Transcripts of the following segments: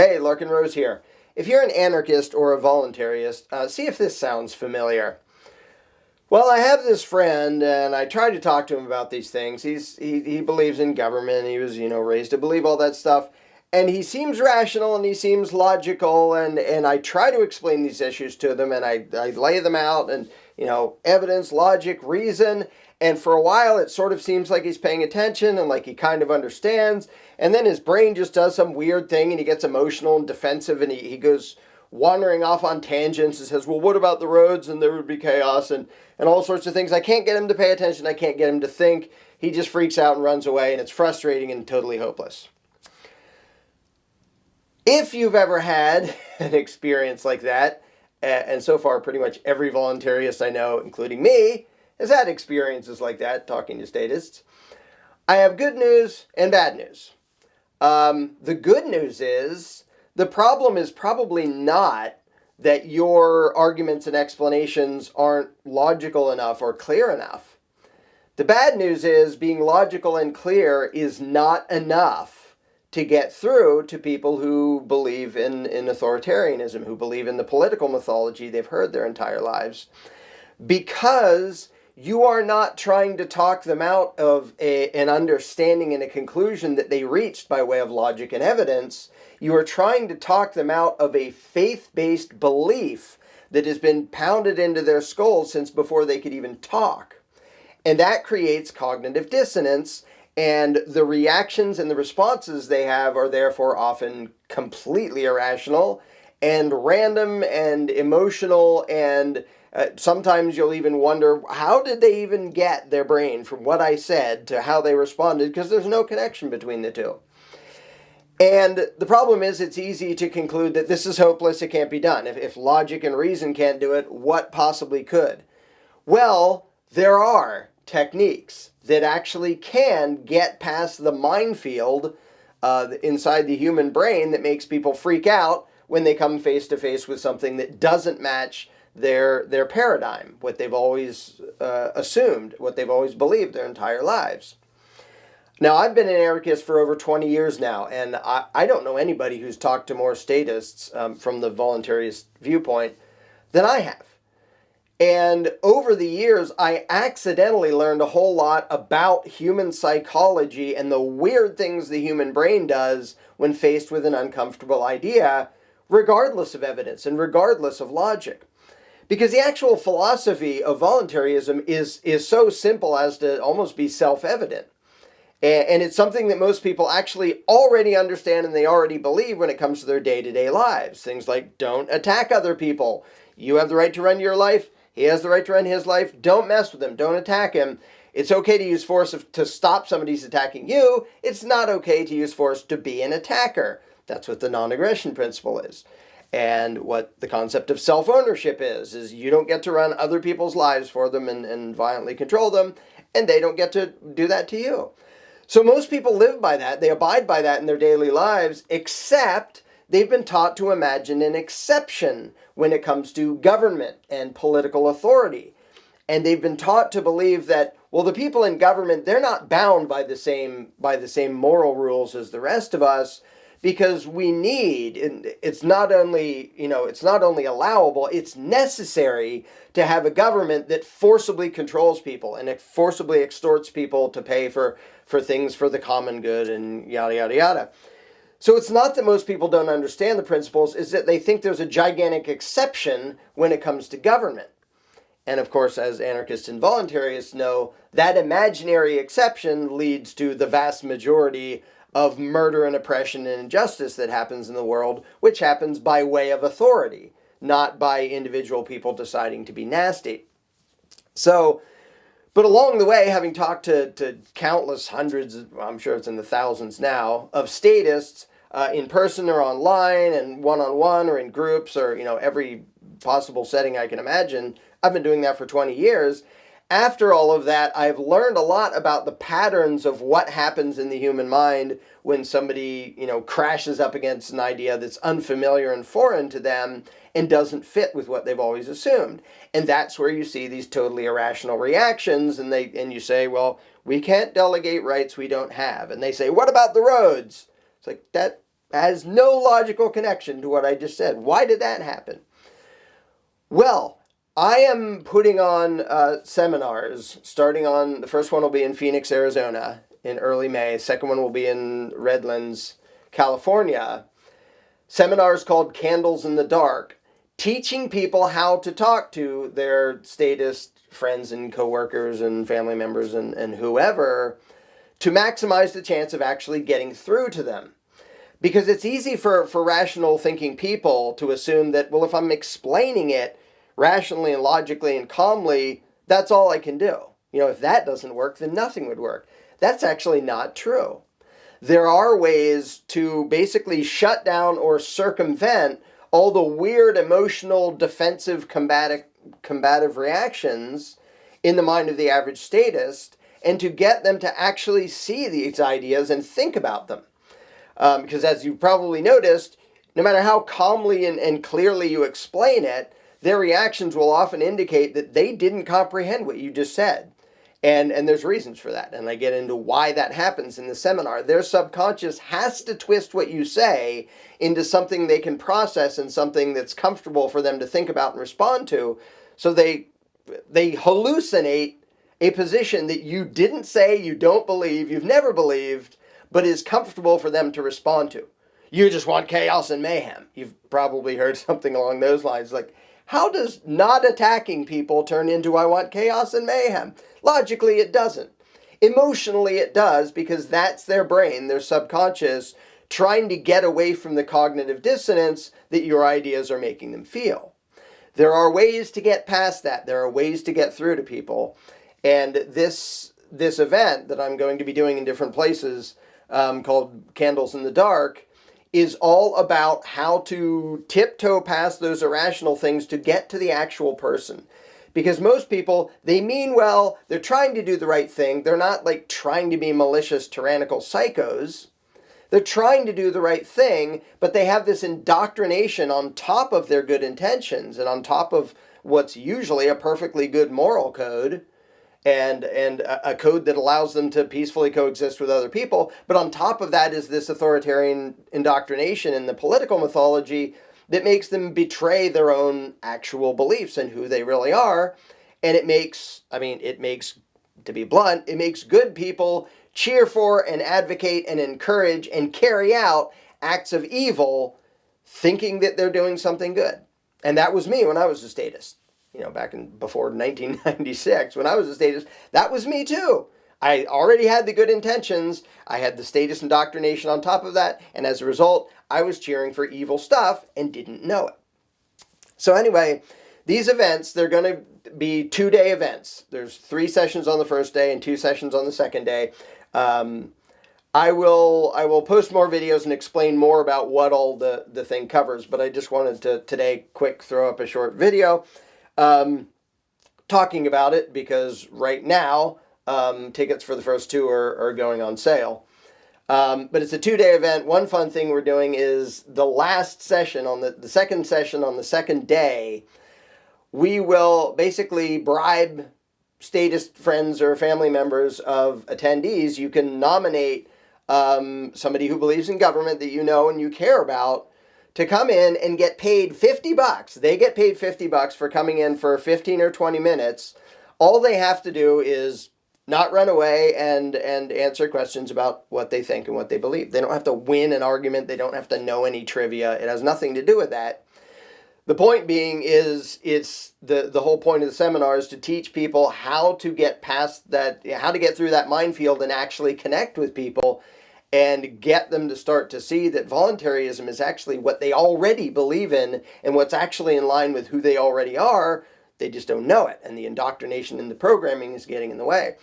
Hey, Larken Rose here. If you're an anarchist or a voluntarist, see if this sounds familiar. Well, I have this friend, and I try to talk to him about these things. He believes in government. He was, raised to believe all that stuff. And he seems rational and he seems logical, and I try to explain these issues to them, and I lay them out, and, evidence, logic, reason. And for a while, it sort of seems like he's paying attention and like he kind of understands. And then his brain just does some weird thing and he gets emotional and defensive and he goes wandering off on tangents and says, well, what about the roads? And there would be chaos and all sorts of things. I can't get him to pay attention. I can't get him to think. He just freaks out and runs away, and it's frustrating and totally hopeless. If you've ever had an experience like that, and so far pretty much every voluntarist I know, including me, has had experiences like that, talking to statists, I have good news and bad news. The good news is the problem is probably not that your arguments and explanations aren't logical enough or clear enough. The bad news is being logical and clear is not enough to get through to people who believe in authoritarianism, who believe in the political mythology they've heard their entire lives, because you are not trying to talk them out of an understanding and a conclusion that they reached by way of logic and evidence. You are trying to talk them out of a faith-based belief that has been pounded into their skulls since before they could even talk. And that creates cognitive dissonance, and the reactions and the responses they have are therefore often completely irrational and random and emotional, and sometimes you'll even wonder, how did they even get their brain from what I said to how they responded? Because there's no connection between the two. And the problem is it's easy to conclude that this is hopeless, it can't be done. If logic and reason can't do it, what possibly could? Well, there are techniques that actually can get past the minefield inside the human brain that makes people freak out when they come face to face with something that doesn't match their paradigm, what they've always assumed, what they've always believed their entire lives. Now, I've been an anarchist for over 20 years now, and I don't know anybody who's talked to more statists from the voluntarist viewpoint than I have. And over the years, I accidentally learned a whole lot about human psychology and the weird things the human brain does when faced with an uncomfortable idea, regardless of evidence and regardless of logic. Because the actual philosophy of voluntarism is so simple as to almost be self-evident. And it's something that most people actually already understand and they already believe when it comes to their day-to-day lives. Things like, don't attack other people. You have the right to run your life. He has the right to run his life. Don't mess with him. Don't attack him. It's okay to use force to stop somebody who's attacking you. It's not okay to use force to be an attacker. That's what the non-aggression principle is. And what the concept of self-ownership is you don't get to run other people's lives for them and violently control them, and they don't get to do that to you. So most people live by that. They abide by that in their daily lives, except they've been taught to imagine an exception when it comes to government and political authority. And they've been taught to believe that, well, the people in government, they're not bound by the same moral rules as the rest of us, because we need, it's not only allowable, it's necessary to have a government that forcibly controls people and it forcibly extorts people to pay for things for the common good and yada, yada, yada. So it's not that most people don't understand the principles, it's that they think there's a gigantic exception when it comes to government. And of course, as anarchists and voluntarists know, that imaginary exception leads to the vast majority of murder and oppression and injustice that happens in the world, which happens by way of authority, not by individual people deciding to be nasty. So, but along the way, having talked to countless hundreds, I'm sure it's in the thousands now, of statists, in person or online and one-on-one or in groups or, every possible setting I can imagine, I've been doing that for 20 years. After all of that, I've learned a lot about the patterns of what happens in the human mind when somebody, crashes up against an idea that's unfamiliar and foreign to them and doesn't fit with what they've always assumed. And that's where you see these totally irrational reactions, and you say, well, we can't delegate rights we don't have. And they say, what about the roads? It's like, has no logical connection to what I just said. Why did that happen? Well, I am putting on seminars, starting on, the first one will be in Phoenix, Arizona in early May. Second one will be in Redlands, California. Seminars called Candles in the Dark, teaching people how to talk to their statist friends and coworkers and family members and whoever to maximize the chance of actually getting through to them. Because it's easy for rational thinking people to assume that, well, if I'm explaining it rationally and logically and calmly, that's all I can do. If that doesn't work, then nothing would work. That's actually not true. There are ways to basically shut down or circumvent all the weird emotional, defensive, combative reactions in the mind of the average statist, and to get them to actually see these ideas and think about them. Because as you've probably noticed, no matter how calmly and clearly you explain it, their reactions will often indicate that they didn't comprehend what you just said. And there's reasons for that. And I get into why that happens in the seminar. Their subconscious has to twist what you say into something they can process and something that's comfortable for them to think about and respond to. So they hallucinate a position that you didn't say, you don't believe, you've never believed, but is comfortable for them to respond to. You just want chaos and mayhem. You've probably heard something along those lines, like, how does not attacking people turn into I want chaos and mayhem? Logically, it doesn't. Emotionally, it does, because that's their brain, their subconscious, trying to get away from the cognitive dissonance that your ideas are making them feel. There are ways to get past that. There are ways to get through to people. And this event that I'm going to be doing in different places, called Candles in the Dark, is all about how to tiptoe past those irrational things to get to the actual person. Because most people, they mean well, they're trying to do the right thing. They're not like trying to be malicious, tyrannical psychos. They're trying to do the right thing, but they have this indoctrination on top of their good intentions and on top of what's usually a perfectly good moral code and a code that allows them to peacefully coexist with other people. But on top of that is this authoritarian indoctrination in the political mythology that makes them betray their own actual beliefs and who they really are. And it makes, to be blunt, it makes good people cheer for and advocate and encourage and carry out acts of evil thinking that they're doing something good. And that was me when I was a statist. Back before 1996, when I was a statist, that was me too. I already had the good intentions. I had the statist indoctrination on top of that. And as a result, I was cheering for evil stuff and didn't know it. So anyway, these events, they're going to be 2-day events. There's 3 sessions on the first day and 2 sessions on the second day. I will post more videos and explain more about what all the thing covers. But I just wanted to today quick throw up a short video talking about it, because right now tickets for the first 2 are going on sale. But it's a 2-day event. One fun thing we're doing is the last session, on the second session on the second day, we will basically bribe statist friends or family members of attendees. You can nominate somebody who believes in government that you know and you care about to come in and get paid $50. They get paid $50 for coming in for 15 or 20 minutes. All they have to do is not run away and answer questions about what they think and what they believe. They don't have to win an argument. They don't have to know any trivia. It has nothing to do with that. The point being is, it's the whole point of the seminar is to teach people how to get past that, how to get through that minefield and actually connect with people and get them to start to see that voluntarism is actually what they already believe in and what's actually in line with who they already are. They just don't know it, and the indoctrination in the programming is getting in the way.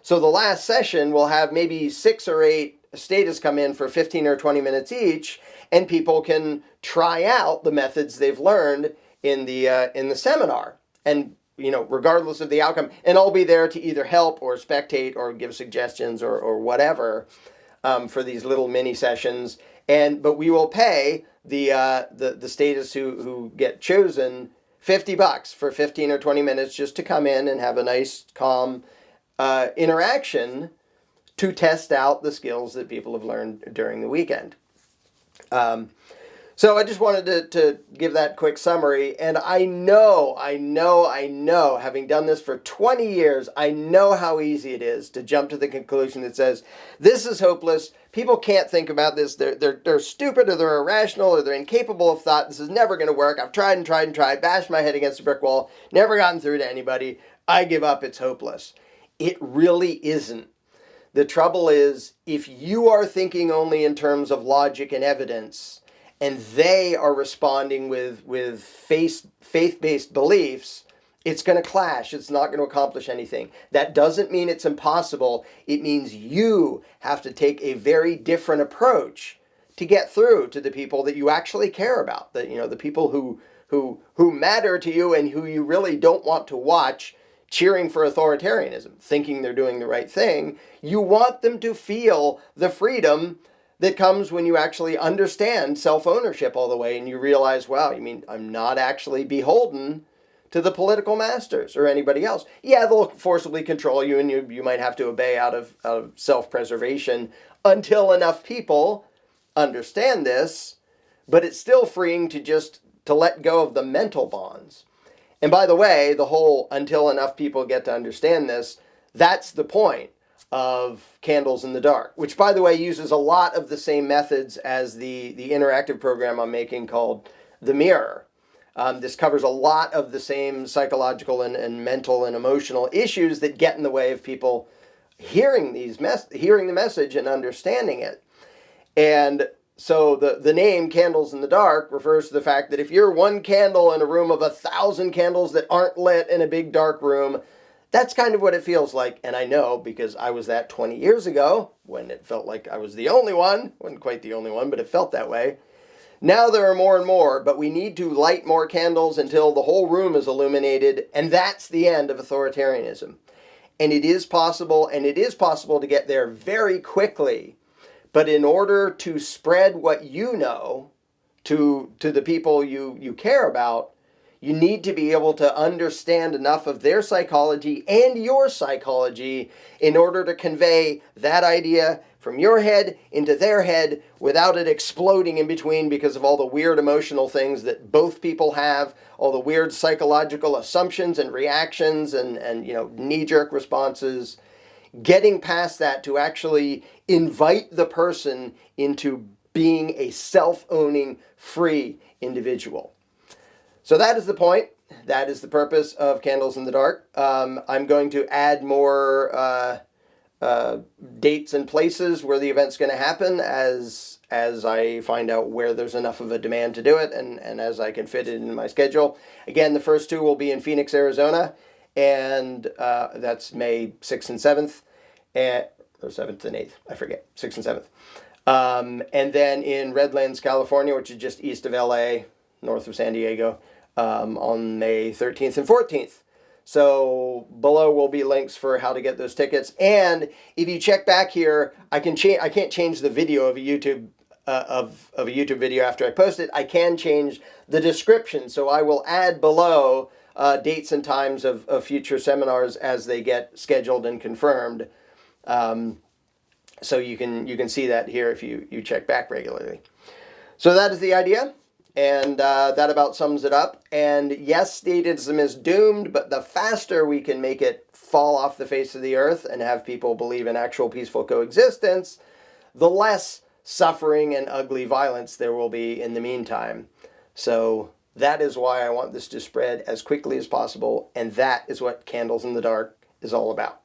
So the last session will have maybe 6 or 8 statists come in for 15 or 20 minutes each, and people can try out the methods they've learned in the seminar. And regardless of the outcome, and I'll be there to either help or spectate or give suggestions or whatever for these little mini sessions. But we will pay the statists who get chosen $50 for 15 or 20 minutes just to come in and have a nice, calm interaction to test out the skills that people have learned during the weekend. Um, so I just wanted to give that quick summary. And I know, having done this for 20 years, I know how easy it is to jump to the conclusion that says, this is hopeless. People can't think about this. They're stupid, or they're irrational, or they're incapable of thought. This is never going to work. I've tried and tried and tried, bashed my head against a brick wall, never gotten through to anybody. I give up. It's hopeless. It really isn't. The trouble is, if you are thinking only in terms of logic and evidence, and they are responding with faith-based beliefs, it's going to clash. It's not going to accomplish anything. That doesn't mean it's impossible. It means you have to take a very different approach to get through to the people that you actually care about. The people who matter to you and who you really don't want to watch cheering for authoritarianism, thinking they're doing the right thing. You want them to feel the freedom that comes when you actually understand self-ownership all the way, and you realize, wow, you mean I'm not actually beholden to the political masters or anybody else. Yeah, they'll forcibly control you, and you might have to obey out of self-preservation until enough people understand this, but it's still freeing to let go of the mental bonds. And by the way, the whole until enough people get to understand this, that's the point of Candles in the Dark, which, by the way, uses a lot of the same methods as the interactive program I'm making called The Mirror. This covers a lot of the same psychological and mental and emotional issues that get in the way of people hearing the message and understanding it. And so the name Candles in the Dark refers to the fact that if you're one candle in a room of 1,000 candles that aren't lit in a big dark room, that's kind of what it feels like. And I know, because I was that 20 years ago when it felt like I was the only one. Wasn't quite the only one, but it felt that way. Now there are more and more, but we need to light more candles until the whole room is illuminated, and that's the end of authoritarianism. And it is possible to get there very quickly. But in order to spread what you know to the people you care about, you need to be able to understand enough of their psychology and your psychology in order to convey that idea from your head into their head without it exploding in between because of all the weird emotional things that both people have, all the weird psychological assumptions and reactions and knee-jerk responses. Getting past that to actually invite the person into being a self-owning, free individual. So that is the point. That is the purpose of Candles in the Dark. I'm going to add more dates and places where the event's going to happen as I find out where there's enough of a demand to do it and as I can fit it in my schedule. Again, the first two will be in Phoenix, Arizona, and that's May 6th and 7th, or 7th and 8th, I forget, 6th and 7th. And then in Redlands, California, which is just east of LA, north of San Diego, on May 13th and 14th. So below will be links for how to get those tickets. And if you check back here, I can't change the video of a YouTube of a YouTube video after I post it. I can change the description. So I will add below dates and times of future seminars as they get scheduled and confirmed. So you can see that here if you check back regularly. So that is the idea. And that about sums it up. And yes, statism is doomed, but the faster we can make it fall off the face of the earth and have people believe in actual peaceful coexistence, the less suffering and ugly violence there will be in the meantime. So that is why I want this to spread as quickly as possible, and that is what Candles in the Dark is all about.